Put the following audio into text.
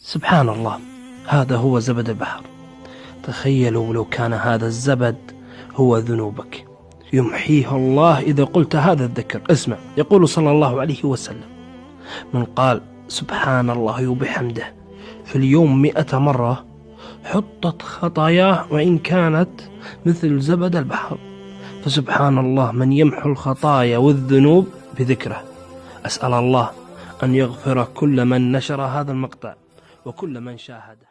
سبحان الله، هذا هو زبد البحر. تخيلوا لو كان هذا الزبد هو ذنوبك، يمحيه الله إذا قلت هذا الذكر. اسمع، يقول صلى الله عليه وسلم: من قال سبحان الله وبحمده في اليوم 100 مرة حطت خطاياه وإن كانت مثل زبد البحر. فسبحان الله من يمحو الخطايا والذنوب بذكره. أسأل الله أن يغفر كل من نشر هذا المقطع وكل من شاهده.